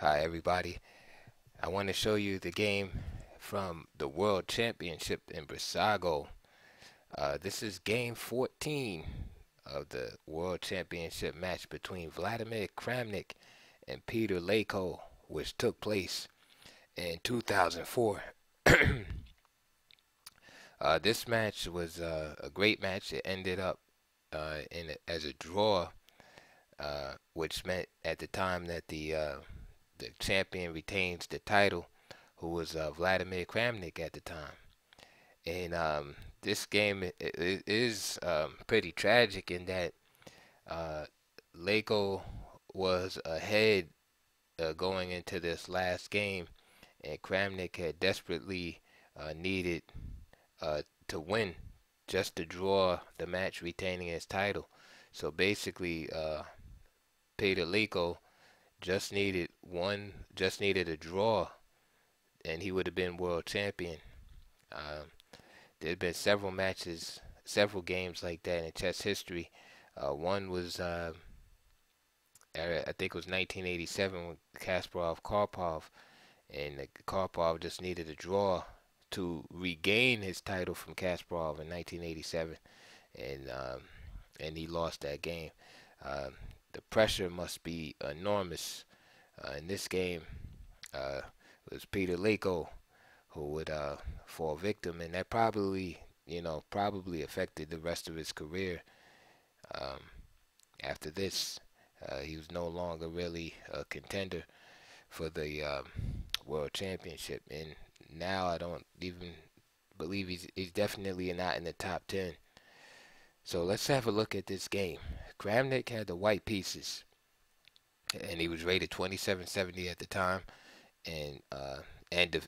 Hi, everybody. I want to show you the game from the World Championship in Brissago. This is game 14 of the World Championship match between Vladimir Kramnik and Peter Leko, which took place in 2004. This match was a great match. It ended up as a draw, which meant at the time that the champion retains the title, who was Vladimir Kramnik at the time. And this game is pretty tragic in that uh, Lego was ahead going into this last game, and Kramnik had desperately needed to win just to draw the match, retaining his title. So basically, Peter Leko just needed a draw, and he would have been world champion. Um, There's been several matches, several games like that in chess history. One was, I think it was 1987 with Kasparov-Karpov, and Karpov just needed a draw to regain his title from Kasparov in 1987, and he lost that game. Um, the pressure must be enormous in this game. It was Peter Leko who would fall victim, and that probably affected the rest of his career. Um, After this, he was no longer really a contender for the world championship, and now I don't even believe he's definitely not in the top 10. So let's have a look at this game. Kramnik had the white pieces, and he was rated 2770 at the time, and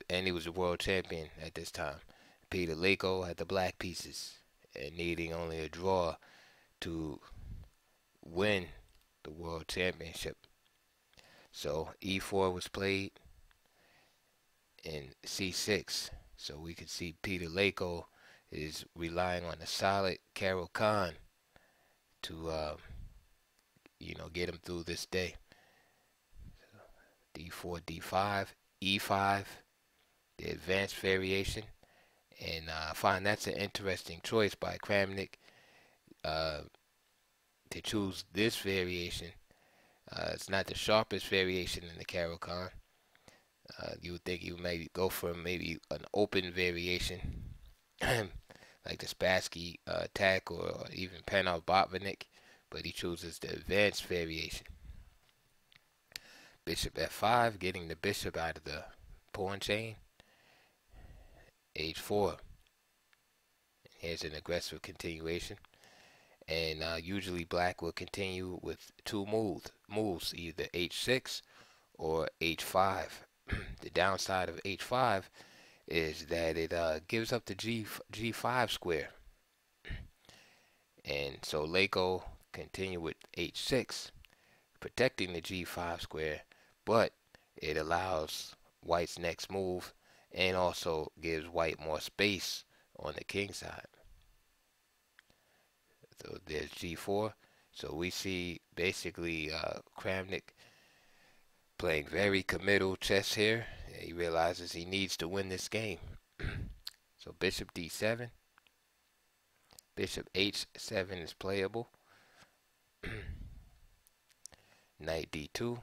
he was a world champion at this time. Peter Leko had the black pieces, and needing only a draw to win the world championship. So e4 was played in c6. So we can see Peter Leko is relying on a solid Caro-Kann to get him through this day. D4, D5, E5, the advanced variation, and I find that's an interesting choice by Kramnik uh, to choose this variation. It's not the sharpest variation in the Caro-Kann. You would think you may go for maybe an open variation, like the Spassky attack or even Panov Botvinnik, but he chooses the advanced variation. Bishop f5, getting the bishop out of the pawn chain. H4. Here's an aggressive continuation. And usually black will continue with two moves, either h6 or h5. The downside of h5 is that it gives up the g5 square. And so Leko continue with h6, protecting the g5 square, but it allows white's next move and also gives white more space on the king side. So there's g4. So we see basically Kramnik playing very committal chess here. He realizes he needs to win this game. So bishop d7. Bishop h7 is playable. Knight d2.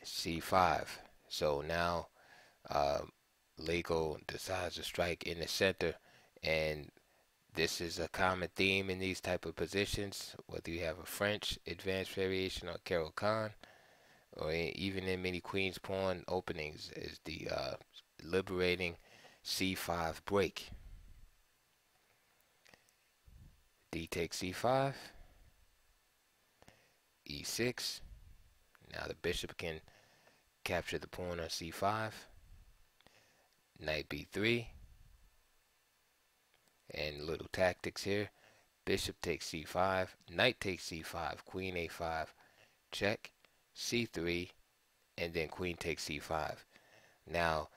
c5. So now Leko decides to strike in the center, and this is a common theme in these type of positions, whether you have a French advanced variation or Caro-Kann, or even in many queen's pawn openings, is the liberating c5 break. D takes c5, e6. Now the bishop can capture the pawn on c5. Knight b3. And little tactics here. Bishop takes c5, knight takes c5, queen a5, check, c3, and then queen takes c5. Now,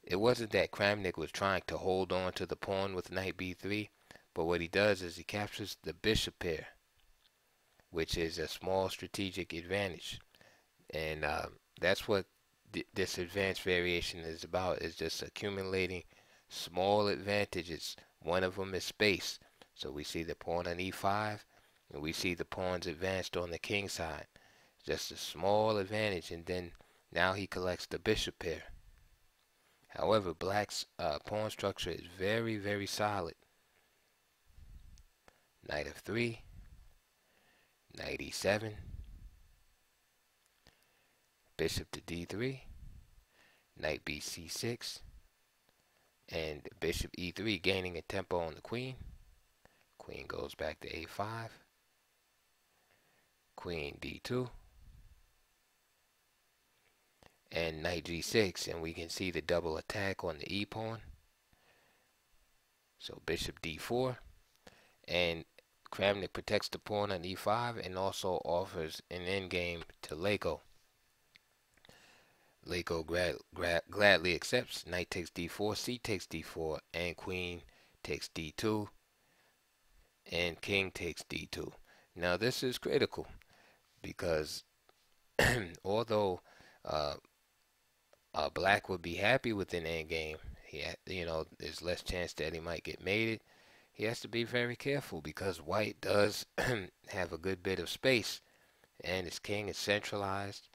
it wasn't that Kramnik was trying to hold on to the pawn with knight b3, but what he does is he captures the bishop pair. which is a small strategic advantage. And that's what this advanced variation is about, is just accumulating small advantages. One of them is space. So we see the pawn on e5, and we see the pawns advanced on the king side. Just a small advantage, and then now he collects the bishop pair. However, black's pawn structure is very, very solid. Knight f3, knight e7, bishop to d3, knight bc6, and bishop e3, gaining a tempo on the queen. Queen goes back to a5, queen d2, and knight g6, and we can see the double attack on the e-pawn. So bishop d4, and Kramnik protects the pawn on e5 and also offers an endgame to Leko. Leko gladly accepts. Knight takes d4, c takes d4, and queen takes d2, and king takes d2. Now this is critical because although black would be happy with an endgame, there's less chance that he might get mated. He has to be very careful because white does have a good bit of space, and his king is centralized,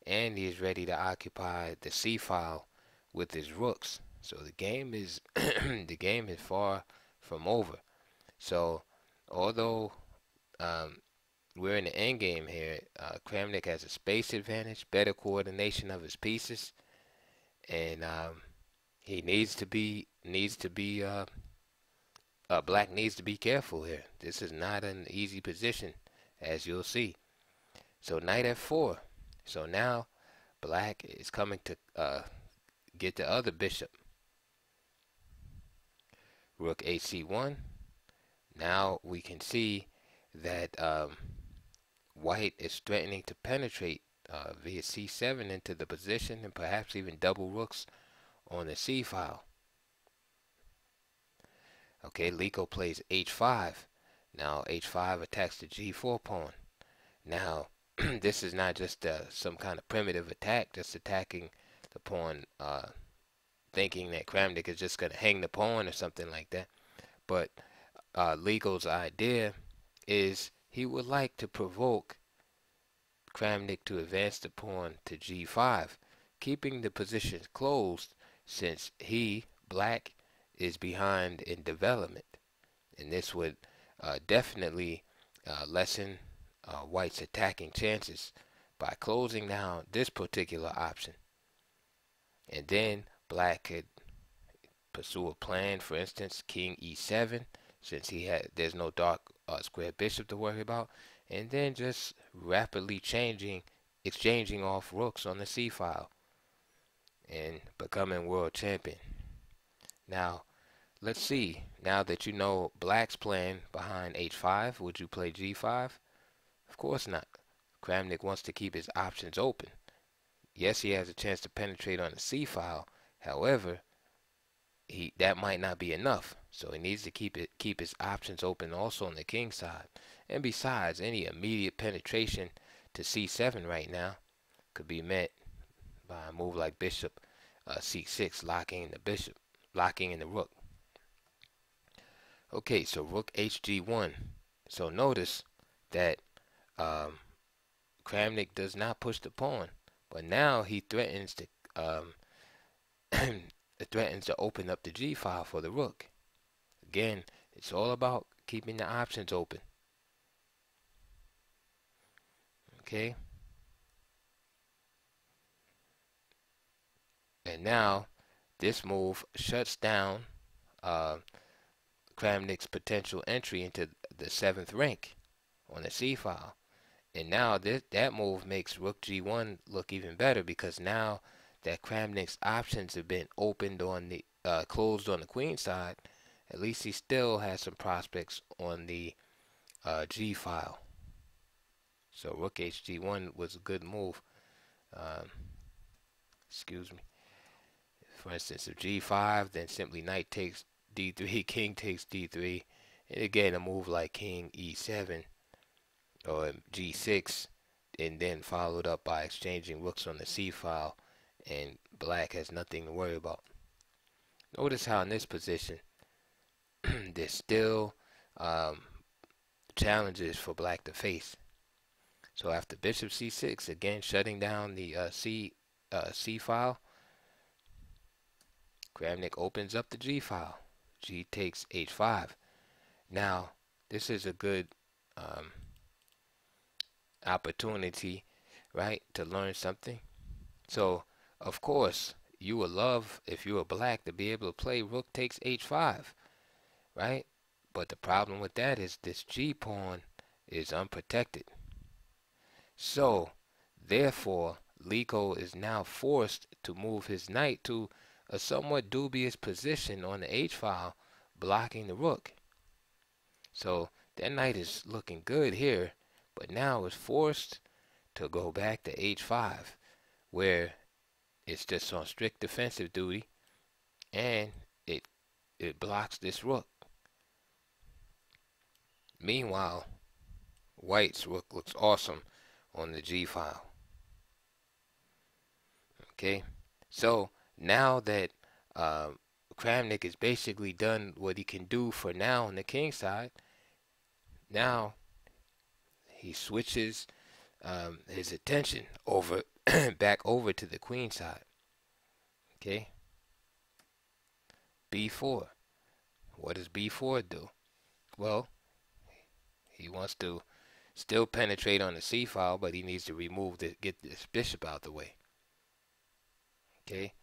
and he is ready to occupy the c file with his rooks. So the game is the game is far from over. So although we're in the end game here, Kramnik has a space advantage, better coordination of his pieces, and he black needs to be careful here. This is not an easy position, as you'll see. So knight f4. So now black is coming to get the other bishop. Rook hc1. Now we can see that white is threatening to penetrate via c7 into the position, and perhaps even double rooks on the c file. Okay, Leko plays h5. Now h5 attacks the g4 pawn. Now this is not just some kind of primitive attack, just attacking the pawn, thinking that Kramnik is just going to hang the pawn or something like that. But Leko's idea is he would like to provoke Kramnik to advance the pawn to g5, keeping the position closed since he, black, is behind in development. And this would definitely lessen white's attacking chances by closing down this particular option. And then black could pursue a plan, for instance, king e7, since there's no dark square bishop to worry about, and then just rapidly exchanging off rooks on the c file and becoming world champion. Now let's see, now that you know black's plan behind h5, would you play g5? Of course not. Kramnik wants to keep his options open. Yes, he has a chance to penetrate on the c file. However, that might not be enough. So he needs to keep his options open also on the king side. And besides, any immediate penetration to c7 right now could be met by a move like bishop c6, locking in the rook. Okay, so rook hg1. So notice that Kramnik does not push the pawn, but now he threatens to open up the g file for the rook. Again, it's all about keeping the options open. Okay. And now this move shuts down Kramnik's potential entry into the 7th rank on the c file. And now that move makes rook g1 look even better, because now that Kramnik's options have been opened on the closed on the queen side, at least he still has some prospects on the g file. So rook hg1 was a good move. Excuse me. For instance, if g5, then simply knight takes d3, king takes d3, and again a move like king e7 or g6, and then followed up by exchanging rooks on the c file, and black has nothing to worry about. Notice how in this position there's still um, challenges for black to face. So after bishop c6, again shutting down the c file, Kramnik opens up the g file. G takes h5. Now this is a good um, opportunity, right, to learn something. So of course you would love, if you were black, to be able to play rook takes h5, right? But the problem with that is this g pawn is unprotected. So therefore Liko is now forced to move his knight to a somewhat dubious position on the h file, blocking the rook. So that knight is looking good here, but now is forced to go back to h5, where it's just on strict defensive duty, and it blocks this rook. Meanwhile, white's rook looks awesome on the g file. Okay, so now that Kramnik is basically done what he can do for now on the king side, now he switches his attention over back over to the queen side. Okay, b4. What does b4 do? Well, he wants to still penetrate on the c file, but he needs to get this bishop out the way. Okay,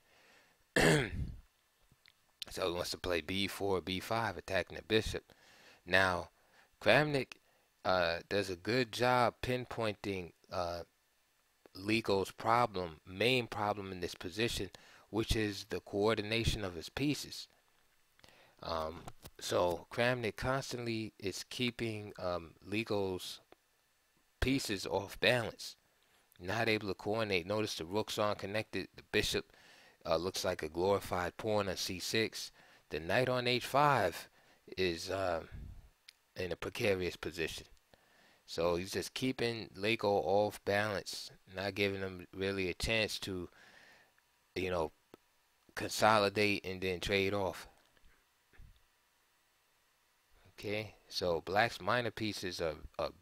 so he wants to play b4, b5, attacking the bishop. Now, Kramnik does a good job pinpointing Liko's main problem in this position, which is the coordination of his pieces. So Kramnik constantly is keeping Liko's pieces off balance, not able to coordinate. Notice the rooks aren't connected. The bishop looks like a glorified pawn on c6. The knight on h5 is in a precarious position. So he's just keeping Liko off balance, not giving him really a chance to, consolidate and then trade off. Okay, so black's minor pieces are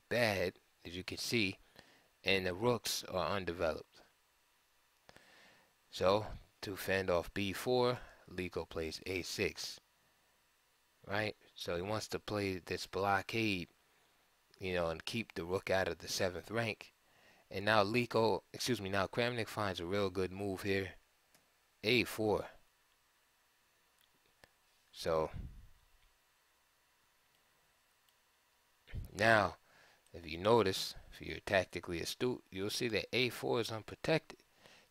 bad, as you can see, and the rooks are undeveloped. So to fend off b4, Liko plays a6, right? So he wants to play this blockade, and keep the rook out of the 7th rank. And now Kramnik finds a real good move here, a4. So now, if you notice, if you're tactically astute, you'll see that a4 is unprotected.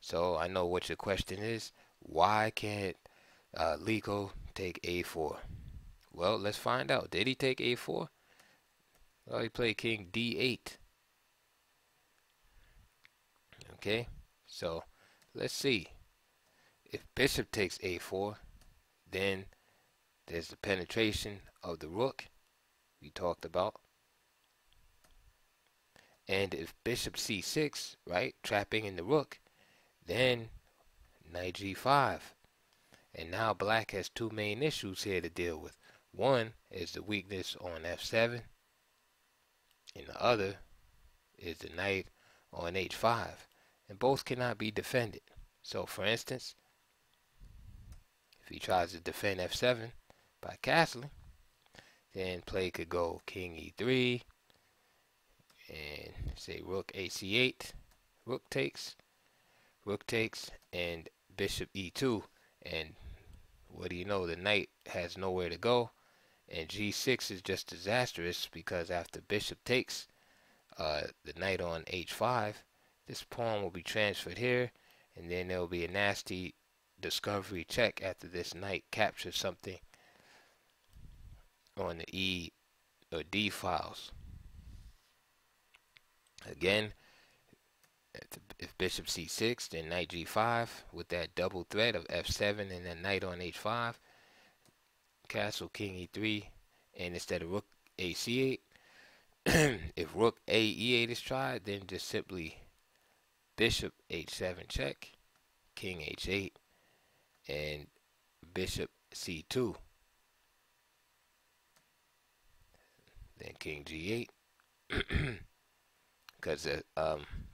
So I know what your question is. Why can't Liko take a4? Well, let's find out. Did he take a4? Well, he played king d8. Okay, so let's see. If bishop takes a4, then there's the penetration of the rook we talked about. And if bishop c6, right, trapping in the rook, then knight g5. And now black has two main issues here to deal with. One is the weakness on f7, and the other is the knight on h5. And both cannot be defended. So for instance, if he tries to defend f7 by castling, then play could go king e3, and say rook ac8, rook takes, and bishop e2. And what do you know, the knight has nowhere to go, and g6 is just disastrous, because after bishop takes the knight on h5, this pawn will be transferred here, and then there will be a nasty discovery check after this knight captures something on the e or d files. Again, if bishop c6, then knight g5 with that double threat of f7 and then knight on h5, castle king e3, and instead of rook ac8, if rook a e8 is tried, then just simply bishop h7 check, king h8, and bishop c2, then king g8, because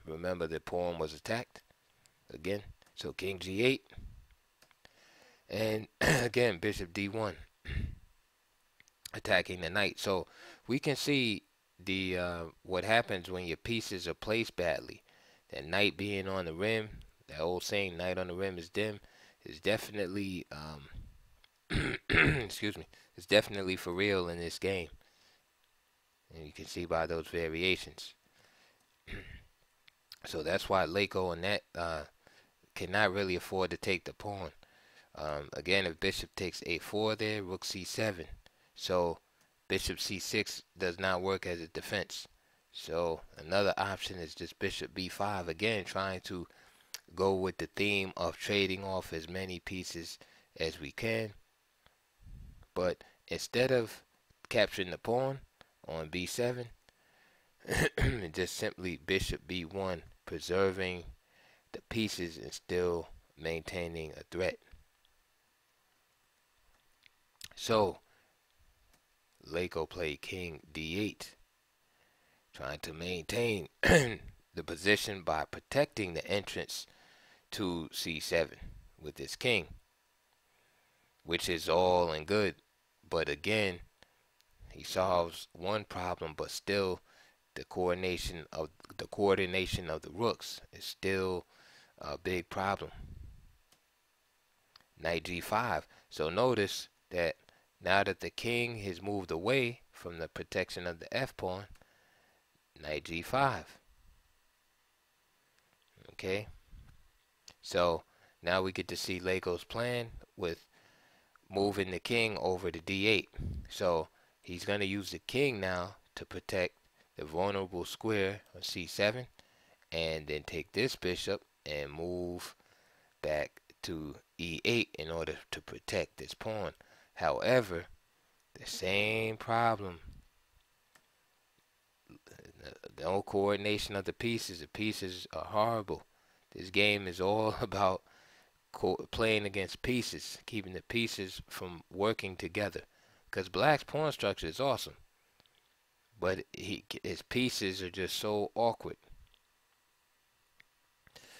remember the pawn was attacked again. So king g8, and again bishop d1, attacking the knight. So we can see the what happens when your pieces are placed badly. That knight being on the rim, that old saying, "Knight on the rim is dim," is definitely excuse me, it's definitely for real in this game, and you can see by those variations. So that's why Leko and that cannot really afford to take the pawn. Again, if bishop takes a4 there, rook c7. So bishop c6 does not work as a defense. So another option is just bishop b5. Again, trying to go with the theme of trading off as many pieces as we can. But instead of capturing the pawn on b7, just simply bishop b1, preserving the pieces and still maintaining a threat. So Leko played king d8, trying to maintain the position by protecting the entrance to c7 with his king, which is all and good. But again, he solves one problem, but still the coordination of the rooks is still a big problem. Knight g5. So notice that now that the king has moved away from the protection of the f pawn, knight g5. Okay, so now we get to see Leko's plan with moving the king over to d8. So he's going to use the king now to protect the vulnerable square on c7, and then take this bishop and move back to e8 in order to protect this pawn. However, the same problem, no coordination of the pieces. The pieces are horrible. This game is all about playing against pieces, keeping the pieces from working together. Because black's pawn structure is awesome, but his pieces are just so awkward.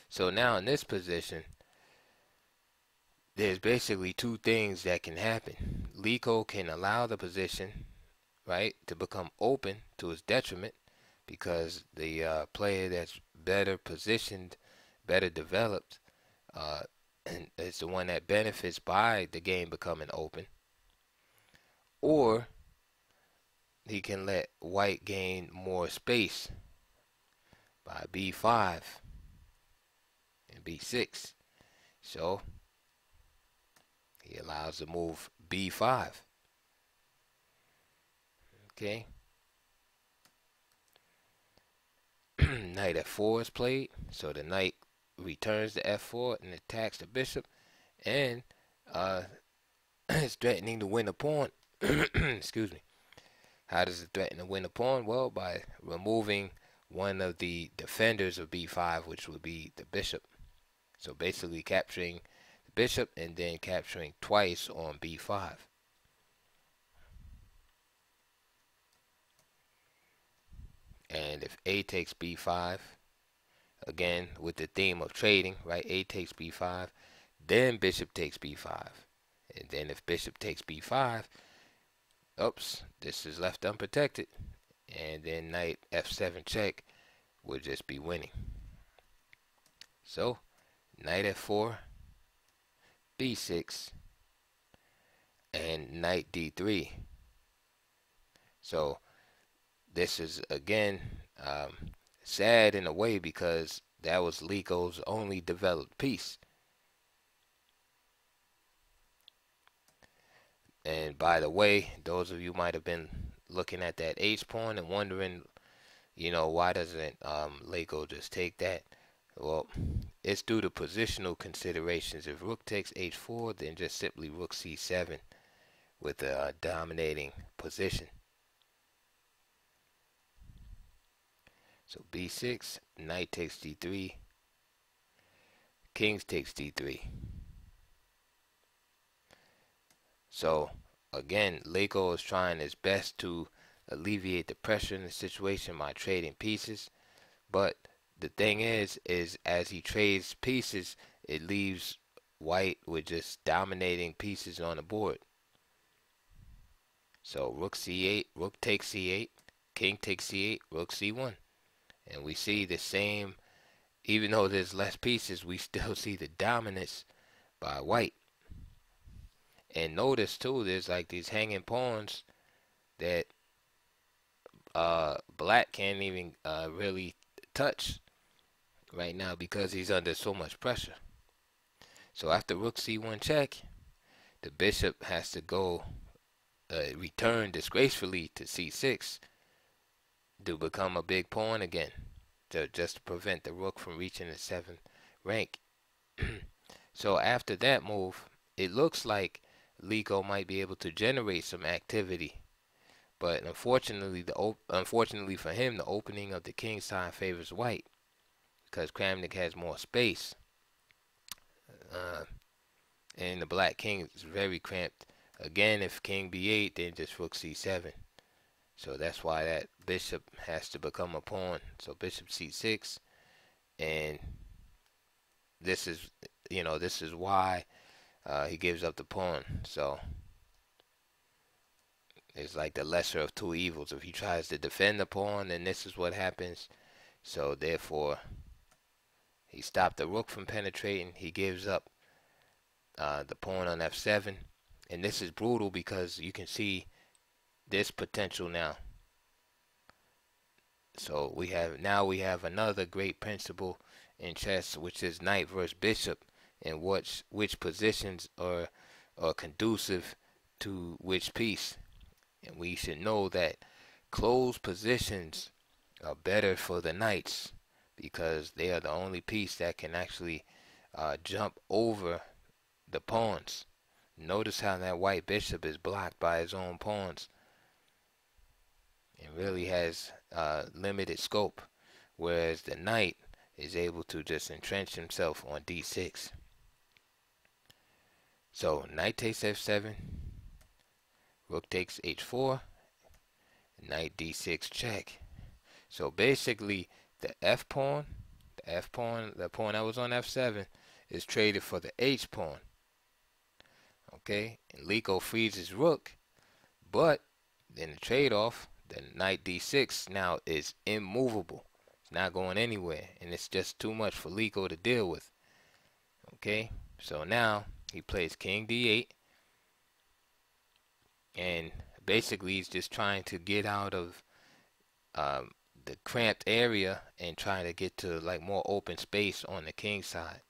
So now in this position, there's basically two things that can happen. Leko can allow the position, right, to become open to his detriment, because the player that's better positioned, better developed, is the one that benefits by the game becoming open. Or he can let white gain more space by b5 and b6. So he allows the move b5. Okay. Knight f4 is played, so the knight returns to f4 and attacks the bishop, and is threatening to win a pawn. Excuse me. How does it threaten to win a pawn? Well, by removing one of the defenders of b5, which would be the bishop. So basically capturing the bishop and then capturing twice on b5. And if a takes b5, again with the theme of trading, right? A takes b5, then bishop takes b5. And then if bishop takes b5, oops, this is left unprotected. And then knight f7 check would just be winning. So knight f4, b6, and knight d3. So this is again sad in a way, because that was Leko's only developed piece. And by the way, those of you might have been looking at that h pawn and wondering, why doesn't Leko just take that? Well, it's due to positional considerations. If rook takes h4, then just simply rook c7 with a dominating position. So b6, knight takes d3, kings takes d3. So again, Lego is trying his best to alleviate the pressure in the situation by trading pieces. But the thing is as he trades pieces, it leaves white with just dominating pieces on the board. So rook c8, rook takes c8, king takes c8, rook c1. And we see the same, even though there's less pieces, we still see the dominance by white. And notice too, there's like these hanging pawns that black can't even really touch right now because he's under so much pressure. So after rook c1 check, the bishop has to go return disgracefully to c6 to become a big pawn again, just to prevent the rook from reaching the 7th rank. So after that move, it looks like Lico might be able to generate some activity, but unfortunately for him, the opening of the king side favors white because Kramnik has more space, and the black king is very cramped. Again, if king b8, then just rook c7. So that's why that bishop has to become a pawn. So bishop c6, and this is, this is why he gives up the pawn. So it's like the lesser of two evils. If he tries to defend the pawn, then this is what happens. So therefore, he stopped the rook from penetrating. He gives up the pawn on f7. And this is brutal because you can see this potential now. So we have another great principle in chess, which is knight versus bishop, and which positions are conducive to which piece. And we should know that closed positions are better for the knights because they are the only piece that can actually jump over the pawns. Notice how that white bishop is blocked by his own pawns and really has limited scope, whereas the knight is able to just entrench himself on d6. So knight takes f7, rook takes h4, knight d6 check. So basically the pawn, the pawn that was on f7 is traded for the h pawn. Okay, and Lico frees his rook, but then the trade-off, the knight d6 now is immovable. It's not going anywhere, and it's just too much for Lico to deal with. Okay, so now he plays king d8, and basically he's just trying to get out of the cramped area and trying to get to like more open space on the king side.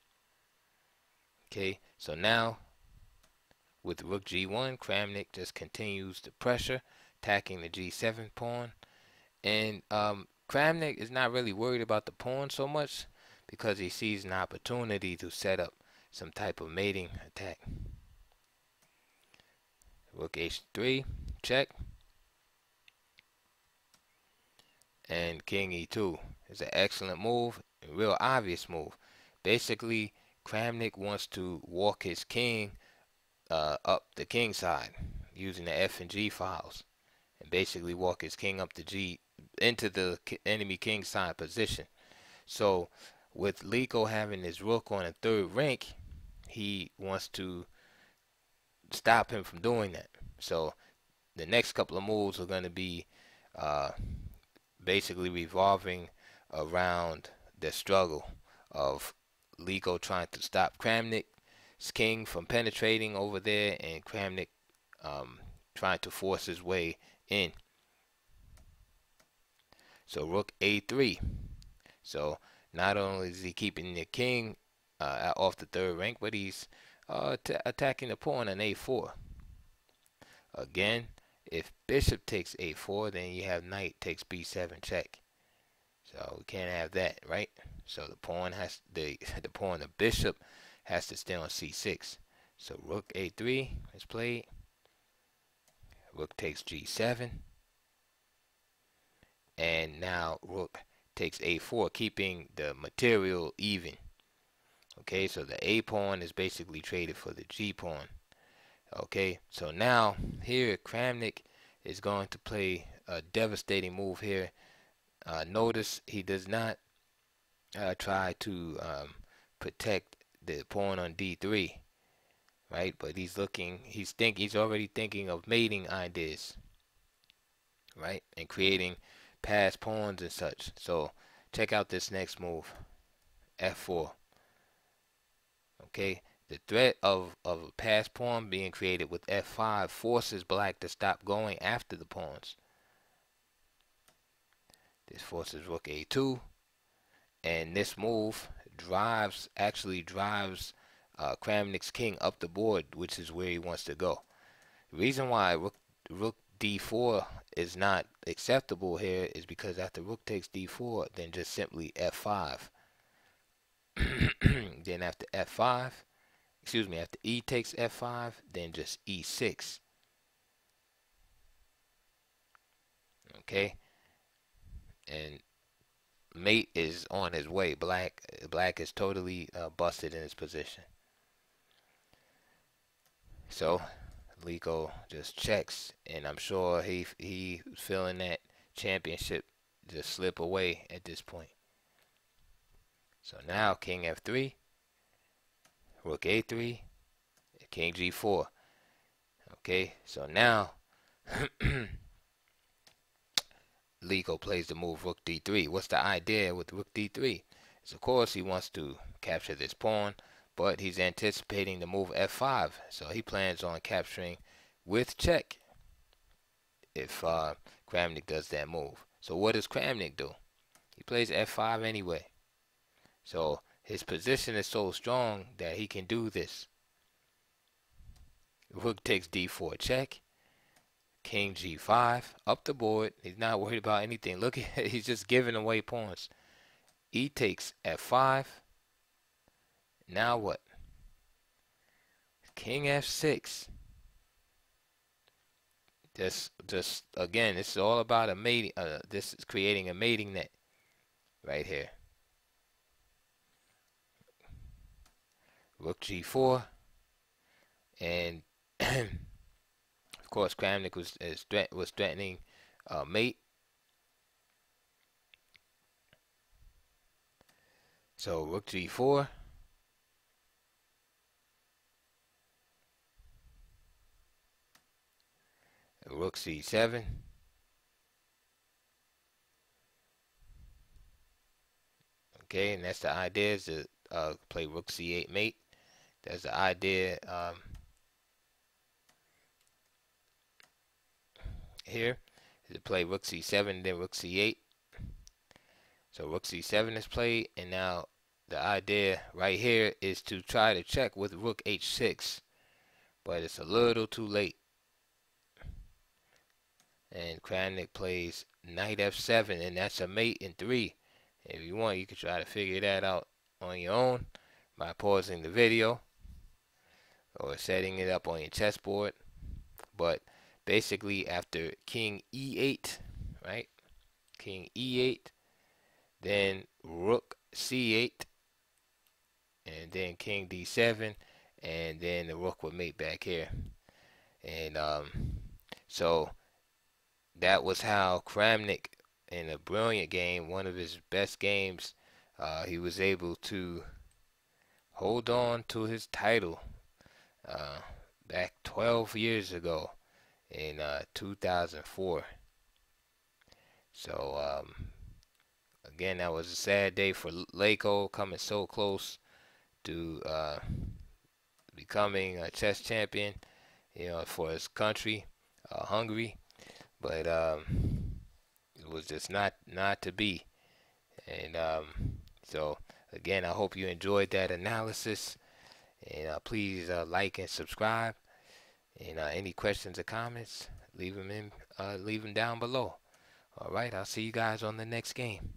Okay, so now with rook g1, Kramnik just continues the pressure, attacking the g7 pawn. And Kramnik is not really worried about the pawn so much because he sees an opportunity to set up some type of mating attack. Rook h3, check. And king e2 is an excellent move, a real obvious move. Basically, Kramnik wants to walk his king up the king side using the F and G files, and basically walk his king up the G into the enemy king side position. So with Lico having his rook on a third rank, he wants to stop him from doing that. So the next couple of moves are going to be basically revolving around the struggle of Lico trying to stop Kramnik's king from penetrating over there, and Kramnik trying to force his way in. So rook a3. So not only is he keeping the king off the third rank, but he's attacking the pawn on a4. Again, if bishop takes a4, then you have knight takes b7 check. So we can't have that, right? So the pawn the bishop has to stay on c6. So rook a3 is played. Rook takes g7. And now rook takes a4, keeping the material even. Okay, so the a pawn is basically traded for the g pawn. Okay, so now here Kramnik is going to play a devastating move here. Notice he does not try to protect the pawn on d3, right? But he's already thinking of mating ideas, right? And creating passed pawns and such. So check out this next move, f4. Okay, the threat of a passed pawn being created with f5 forces black to stop going after the pawns. This forces rook a2, and this move actually drives Kramnik's king up the board, which is where he wants to go. The reason why rook d4 is not acceptable here is because after rook takes d4, then just simply f5. Then after f5, after e takes f5, then just e6. Okay, and mate is on his way. Black is totally busted in his position. So Liko just checks, and I'm sure he feeling that championship just slip away at this point. So now king f3, rook a3, king g4. Okay, so now Liko plays the move rook d3. What's the idea with rook d3? Of course he wants to capture this pawn, but he's anticipating the move f5. So he plans on capturing with check if Kramnik does that move. So what does Kramnik do? He plays f5 anyway. So his position is so strong that he can do this. Rook takes d4 check. King g5 up the board. He's not worried about anything. Look at he's just giving away pawns. E takes f5. Now what? King f6. Just again, this is all about a mating. This is creating a mating net right here. Rook g4, and of course Kramnik was threatening mate. So rook g4. Rook c7. Okay, and that's the idea, is to play rook c8 mate. That's the idea here, is to play rook c7, then rook c8. So rook c7 is played, and now the idea right here is to try to check with rook h6, but it's a little too late. And Kramnik plays knight f7, and that's a mate in 3. If you want, you can try to figure that out on your own by pausing the video or setting it up on your chessboard. But basically, after king e8, right? King e8, then rook c8, and then king d7, and then the rook would mate back here. And so that was how Kramnik, in a brilliant game, one of his best games, he was able to hold on to his title back 12 years ago in 2004. So again, that was a sad day for Liko, coming so close to becoming a chess champion, for his country, Hungary. But it was just not to be. And so again, I hope you enjoyed that analysis, and please like and subscribe. And any questions or comments, leave them down below. All right, I'll see you guys on the next game.